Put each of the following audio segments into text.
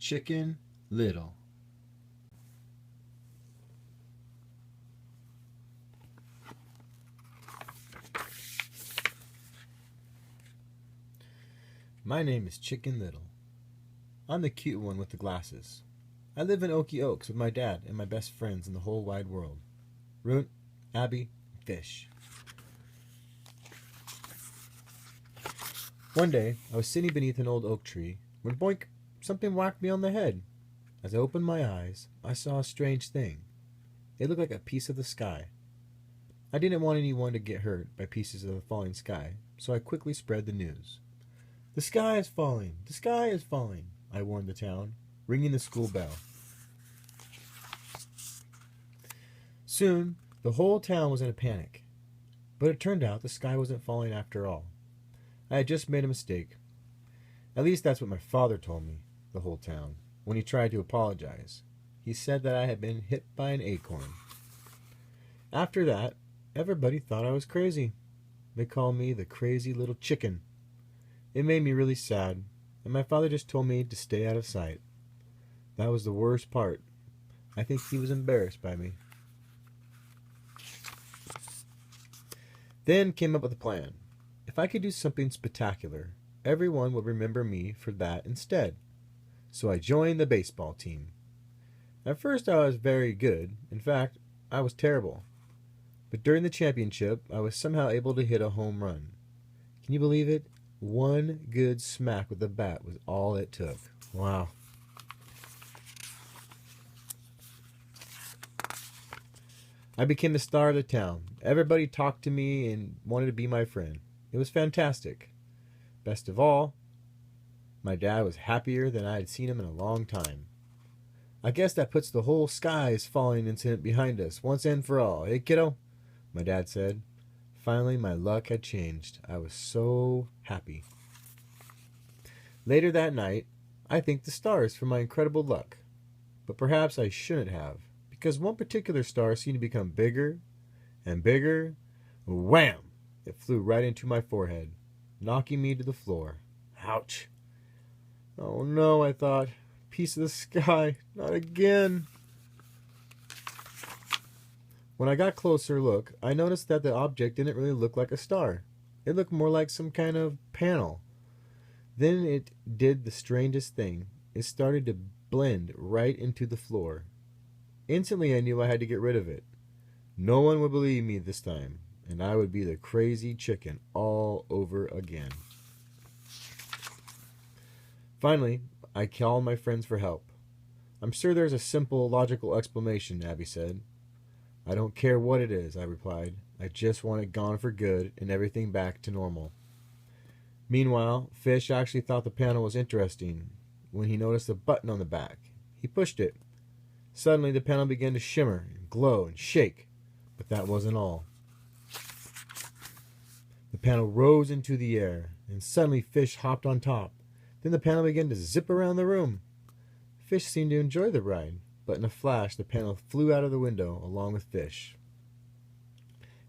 Chicken Little. My name is Chicken Little. I'm the cute one with the glasses. I live in Okie Oaks with my dad and my best friends in the whole wide world. Runt, Abby, and Fish. One day, I was sitting beneath an old oak tree when boink, something whacked me on the head. As I opened my eyes, I saw a strange thing. It looked like a piece of the sky. I didn't want anyone to get hurt by pieces of the falling sky, so I quickly spread the news. The sky is falling! The sky is falling! I warned the town, ringing the school bell. Soon, the whole town was in a panic. But it turned out the sky wasn't falling after all. I had just made a mistake. At least that's what my father told me, the whole town, when he tried to apologize. He said that I had been hit by an acorn. After that, everybody thought I was crazy. They called me the crazy little chicken. It made me really sad, and my father just told me to stay out of sight. That was the worst part. I think he was embarrassed by me. Then came up with a plan. If I could do something spectacular, everyone would remember me for that instead. So I joined the baseball team. At first I was very good. In fact, I was terrible. But during the championship, I was somehow able to hit a home run. Can you believe it? One good smack with the bat was all it took. Wow. I became the star of the town. Everybody talked to me and wanted to be my friend. It was fantastic. Best of all, my dad was happier than I had seen him in a long time. I guess that puts the whole sky is falling incident behind us, once and for all. Eh, kiddo? My dad said. Finally, my luck had changed. I was so happy. Later that night, I thanked the stars for my incredible luck. But perhaps I shouldn't have, because one particular star seemed to become bigger and bigger. Wham! It flew right into my forehead, knocking me to the floor. Ouch! Oh no, I thought. Piece of the sky. Not again. When I got closer look, I noticed that the object didn't really look like a star. It looked more like some kind of panel. Then it did the strangest thing. It started to blend right into the floor. Instantly I knew I had to get rid of it. No one would believe me this time, and I would be the crazy chicken all over again. Finally, I called my friends for help. I'm sure there's a simple, logical explanation, Abby said. I don't care what it is, I replied. I just want it gone for good and everything back to normal. Meanwhile, Fish actually thought the panel was interesting when he noticed a button on the back. He pushed it. Suddenly, the panel began to shimmer and glow and shake, but that wasn't all. The panel rose into the air, and suddenly Fish hopped on top. Then the panel began to zip around the room. Fish seemed to enjoy the ride, but in a flash the panel flew out of the window along with Fish.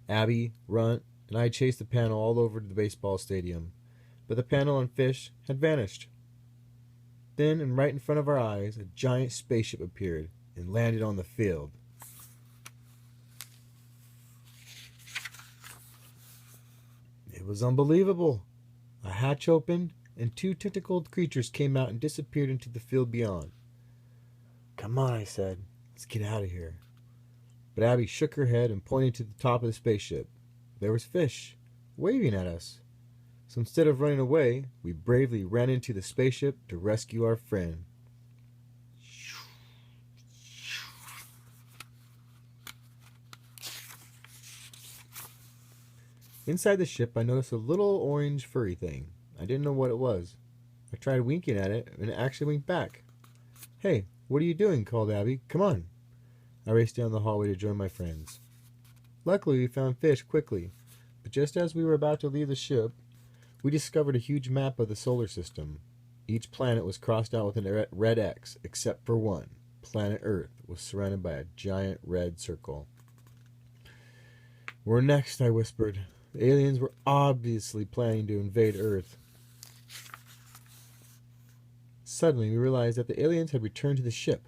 Abby, Runt, and I chased the panel all over the baseball stadium, but the panel and Fish had vanished. Then, and right in front of our eyes, a giant spaceship appeared and landed on the field. It was unbelievable. A hatch opened, and two tentacled creatures came out and disappeared into the field beyond. Come on, I said. Let's get out of here. But Abby shook her head and pointed to the top of the spaceship. There was Fish, waving at us. So instead of running away, we bravely ran into the spaceship to rescue our friend. Inside the ship, I noticed a little orange furry thing. I didn't know what it was. I tried winking at it, and it actually winked back. Hey, what are you doing? Called Abby. Come on. I raced down the hallway to join my friends. Luckily, we found Fish quickly, but just as we were about to leave the ship, we discovered a huge map of the solar system. Each planet was crossed out with a red X, except for one. Planet Earth was surrounded by a giant red circle. We're next, I whispered. The aliens were obviously planning to invade Earth. Suddenly, we realized that the aliens had returned to the ship,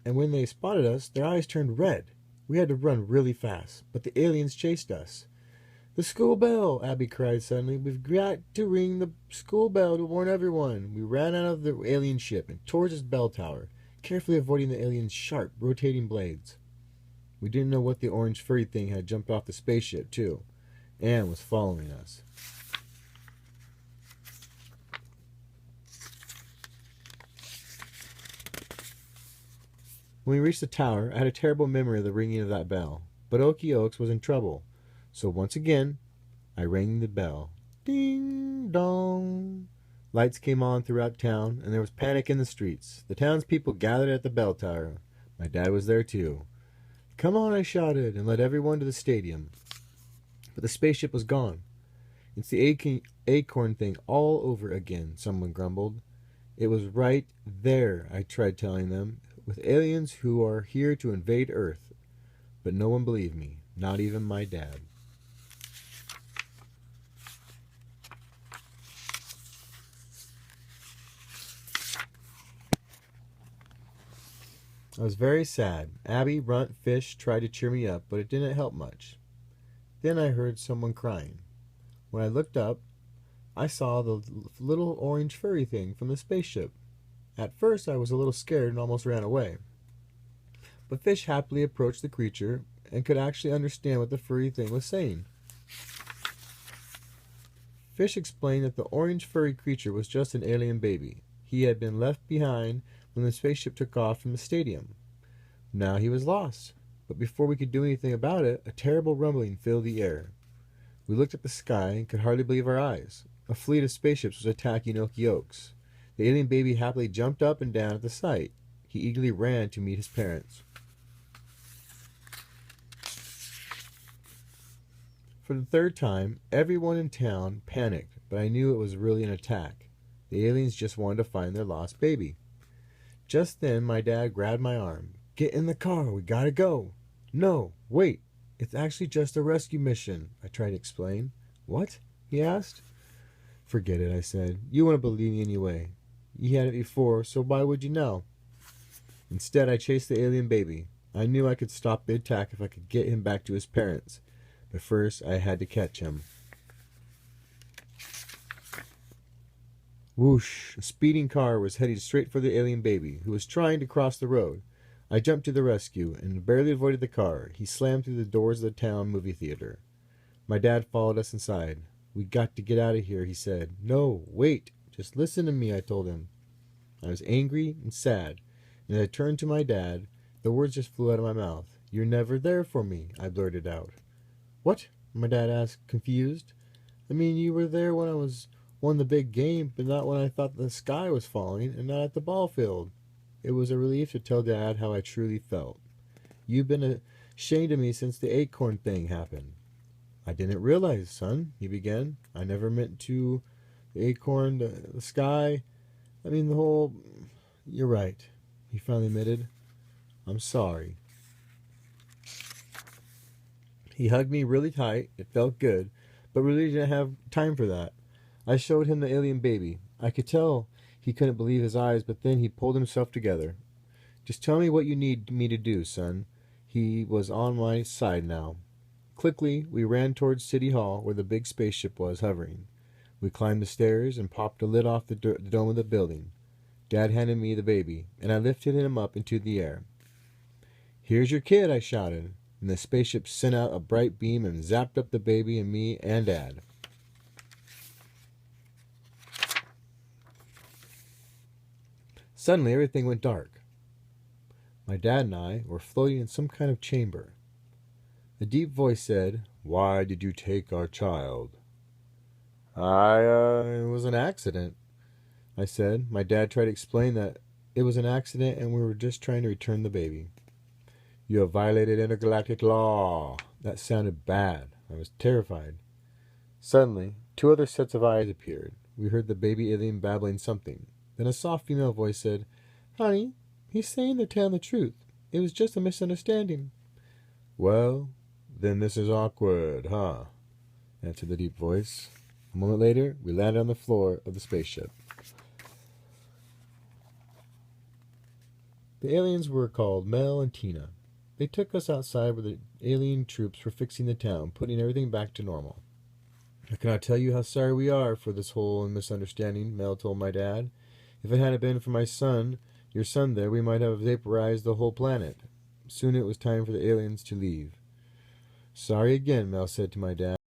and when they spotted us, their eyes turned red. We had to run really fast, but the aliens chased us. The school bell, Abby cried suddenly. We've got to ring the school bell to warn everyone. We ran out of the alien ship and towards its bell tower, carefully avoiding the aliens' sharp, rotating blades. We didn't know what the orange furry thing had jumped off the spaceship, too. Anne was following us. When we reached the tower, I had a terrible memory of the ringing of that bell. But Okie Oaks was in trouble. So once again, I rang the bell. Ding dong. Lights came on throughout town, and there was panic in the streets. The townspeople gathered at the bell tower. My dad was there too. Come on, I shouted, and led everyone to the stadium. But the spaceship was gone. It's the acorn thing all over again, someone grumbled. It was right there, I tried telling them, with aliens who are here to invade Earth. But no one believed me, not even my dad. I was very sad. Abby, Runt, Fish tried to cheer me up, but it didn't help much. Then I heard someone crying. When I looked up, I saw the little orange furry thing from the spaceship. At first, I was a little scared and almost ran away. But Fish happily approached the creature and could actually understand what the furry thing was saying. Fish explained that the orange furry creature was just an alien baby. He had been left behind when the spaceship took off from the stadium. Now he was lost. But before we could do anything about it, a terrible rumbling filled the air. We looked at the sky and could hardly believe our eyes. A fleet of spaceships was attacking Okie Oaks. The alien baby happily jumped up and down at the sight. He eagerly ran to meet his parents. For the third time, everyone in town panicked, but I knew it was really an attack. The aliens just wanted to find their lost baby. Just then, my dad grabbed my arm. Get in the car, we gotta go. No, wait, it's actually just a rescue mission, I tried to explain. What? He asked. Forget it, I said. You wouldn't believe me anyway. You had it before, so why would you now? Instead, I chased the alien baby. I knew I could stop the attack if I could get him back to his parents. But first, I had to catch him. Whoosh! A speeding car was heading straight for the alien baby, who was trying to cross the road. I jumped to the rescue and barely avoided the car. He slammed through the doors of the town movie theater. My dad followed us inside. We got to get out of here, he said. No, wait. Just listen to me, I told him. I was angry and sad, and as I turned to my dad, the words just flew out of my mouth. You're never there for me, I blurted out. What? My dad asked, confused. I mean, you were there when I won the big game, but not when I thought the sky was falling, and not at the ball field. It was a relief to tell Dad how I truly felt. You've been ashamed of me since the acorn thing happened. I didn't realize, son, he began. I never meant to. The acorn, the sky. I mean, the whole. You're right, he finally admitted. I'm sorry. He hugged me really tight. It felt good, but really didn't have time for that. I showed him the alien baby. I could tell he couldn't believe his eyes, but then he pulled himself together. Just tell me what you need me to do, son. He was on my side now. Quickly, we ran towards City Hall, where the big spaceship was hovering. We climbed the stairs and popped the lid off the dome of the building. Dad handed me the baby, and I lifted him up into the air. Here's your kid, I shouted, and the spaceship sent out a bright beam and zapped up the baby and me and Dad. Suddenly, everything went dark. My dad and I were floating in some kind of chamber. A deep voice said, "Why did you take our child?" It was an accident, I said. My dad tried to explain that it was an accident and we were just trying to return the baby. You have violated intergalactic law. That sounded bad. I was terrified. Suddenly, two other sets of eyes appeared. We heard the baby alien babbling something. Then a soft female voice said, "Honey, he's saying they're telling the truth. It was just a misunderstanding." "Well, then this is awkward, huh?" answered the deep voice. A moment later, we landed on the floor of the spaceship. The aliens were called Mel and Tina. They took us outside where the alien troops were fixing the town, putting everything back to normal. I cannot tell you how sorry we are for this whole misunderstanding, Mel told my dad. If it hadn't been for my son, your son there, we might have vaporized the whole planet. Soon it was time for the aliens to leave. Sorry again, Mel said to my dad.